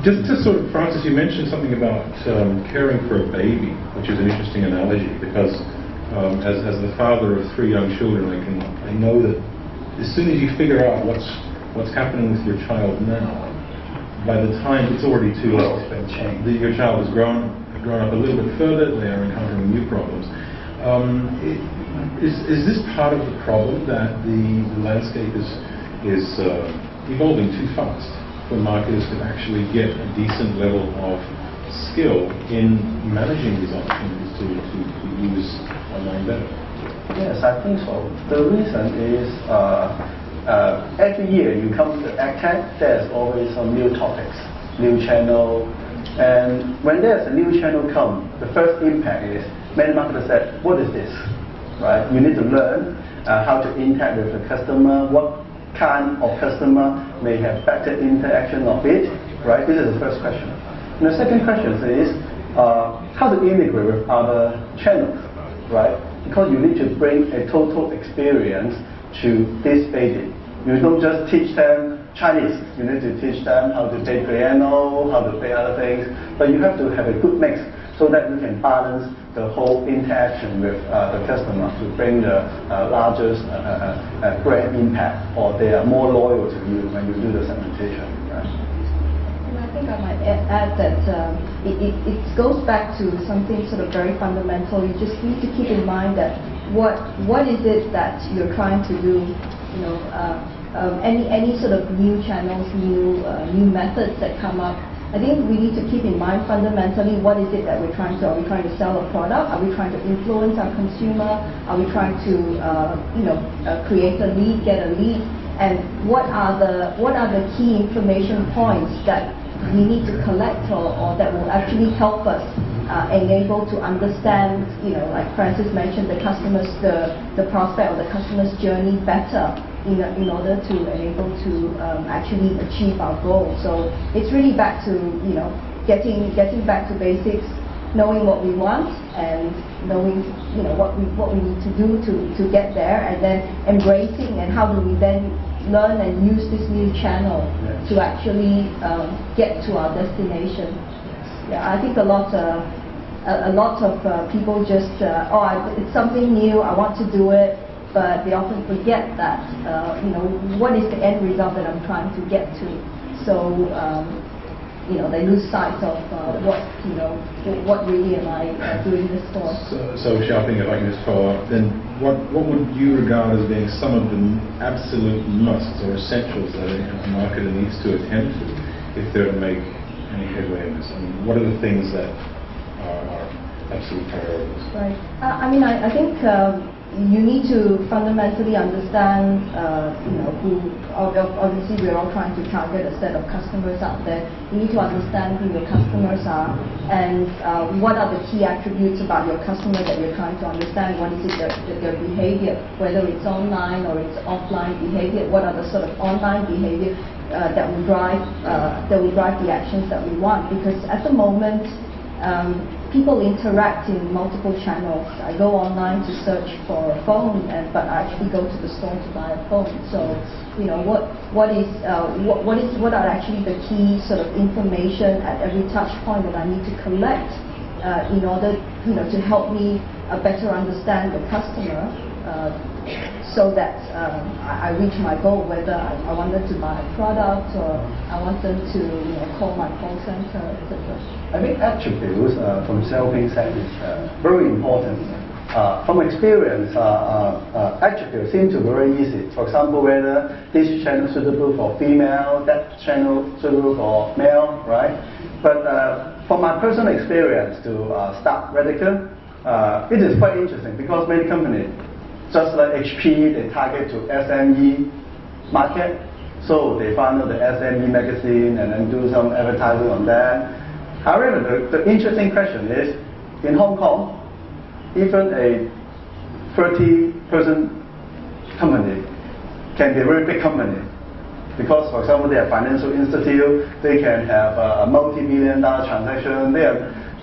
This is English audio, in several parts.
Just to sort of, Francis, you mentioned something about caring for a baby, which is an interesting analogy, because as the father of 3 young children, I know that as soon as you figure out what's happening with your child now, by the time it's already too late. Your child has grown up a little bit further, they are encountering new problems. Is this part of the problem, that the landscape is evolving too fast for marketers to actually get a decent level of skill in managing these opportunities to use online better? Yes, I think so. The reason is every year you come to Adtech, there's always some new topics, new channel, and when there's a new channel come, the first impact is many marketers said, what is this? Right? You need to learn how to interact with the customer, what kind of customer may have better interaction of it, right? This is the first question. And the second question is how to integrate with other channels, right? Because you need to bring a total experience to this baby. You don't just teach them Chinese, you need to teach them how to play piano, how to play other things, but you have to have a good mix so that you can balance the whole interaction with the customer to bring the largest brand impact, or they are more loyal to you when you do the segmentation. Right? And I think I might add that it goes back to something sort of very fundamental. You just need to keep in mind that what is it that you're trying to do. You know, any sort of new channels, new methods that come up. I think we need to keep in mind fundamentally what is it that we're trying to. Are we trying to sell a product? Are we trying to influence our consumer? Are we trying to create a lead, get a lead? And what are the key information points that we need to collect or that will actually help us enable to understand, like Francis mentioned, the prospect or the customer's journey better in order to enable to actually achieve our goal. So it's really back to getting back to basics, knowing what we want and knowing what we need to do to get there, and then embracing and how do we then learn and use this new channel to actually get to our destination. Yeah, I think a lot of people just it's something new, I want to do it, but they often forget that what is the end result that I'm trying to get to. So they lose sight of what really am I doing this for. So Xiaoping, if I can just follow up, then what would you regard as being some of the absolute musts or essentials that a marketer needs to attend to if they're to make any headway in this? I mean, what are the things that are absolute priorities? Right. I think you need to fundamentally understand, who, obviously we're all trying to target a set of customers out there. You need to understand who your customers are and what are the key attributes about your customer that you're trying to understand. What is it that their behavior, whether it's online or it's offline behavior, what are the sort of online behavior that will drive the actions that we want. Because at the moment, people interact in multiple channels. I go online to search for a phone, but I actually go to the store to buy a phone. So, what are actually the key sort of information at every touch point that I need to collect in order, to help me better understand the customer, so that I reach my goal, whether I want them to buy a product or I want them to call my call center, etc. I think attributes from Xiaoping side is very important. From experience, attributes seem to be very easy. For example, whether this channel is suitable for female, that channel suitable for male, right? But from my personal experience to start Radica, it is quite interesting because many companies, just like HP, they target to SME market, so they found the SME magazine and then do some advertising on that. However, the interesting question is, in Hong Kong, even a 30-person company can be a very big company. Because, for example, they are financial institute, they can have a multi-million-dollar transaction, they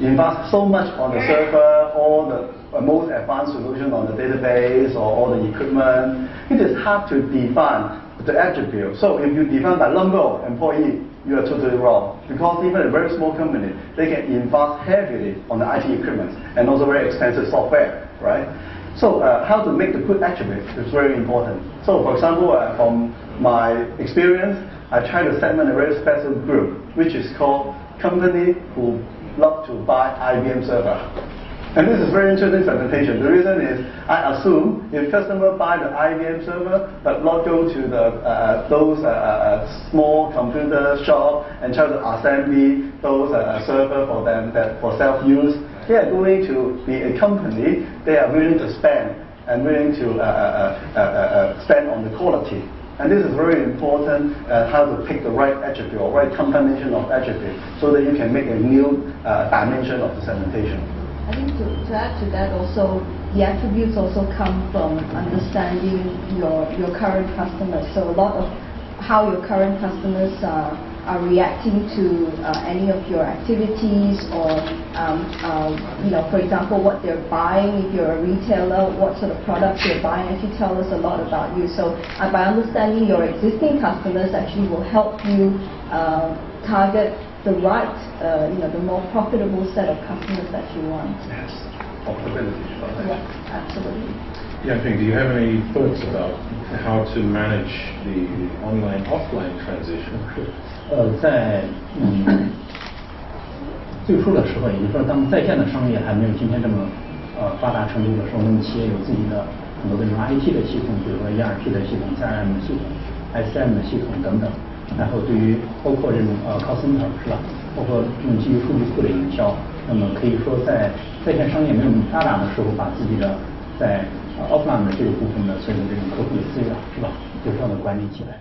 invest so much on the server, all the most advanced solution on the database or all the equipment, it is hard to define the attribute. So if you define by number of employee, you are totally wrong. Because even a very small company, they can invest heavily on the IT equipment and also very expensive software, right? So how to make the good attribute is very important. So for example, from my experience, I try to segment a very special group, which is called company who love to buy IBM server. And this is very interesting segmentation. The reason is, I assume if customer buy the IBM server but not go to those small computer shop and try to assemble those server for them for self-use, they are going to be a company they are willing to spend and willing to spend on the quality. And this is very important, how to pick the right attribute or right combination of attributes so that you can make a new dimension of the segmentation. I think to add to that also, the attributes also come from understanding your current customers. So a lot of how your current customers are reacting to any of your activities, or for example, what they're buying. If you're a retailer, what sort of products you're buying actually tell us a lot about you. So by understanding your existing customers actually will help you target the right, the more profitable set of customers that you want. Yes, profitability. Yeah, absolutely. Yang-Ping, do you have any thoughts about how to manage the online-offline transition? 在最初的时候，也就是说，当在线的商业还没有今天这么发达程度的时候，那么企业有自己的很多的这种 IT 的系统，比如说 eMarketing 的系统、CRM 的系统、SM 的系统等等。然后对于包括这种call center 是吧，包括这种基于数据库的营销，那么可以说在线商业没有那么发达的时候，把自己的在offline 的这个部分的所有的这种客户的资源是吧，有效的管理起来。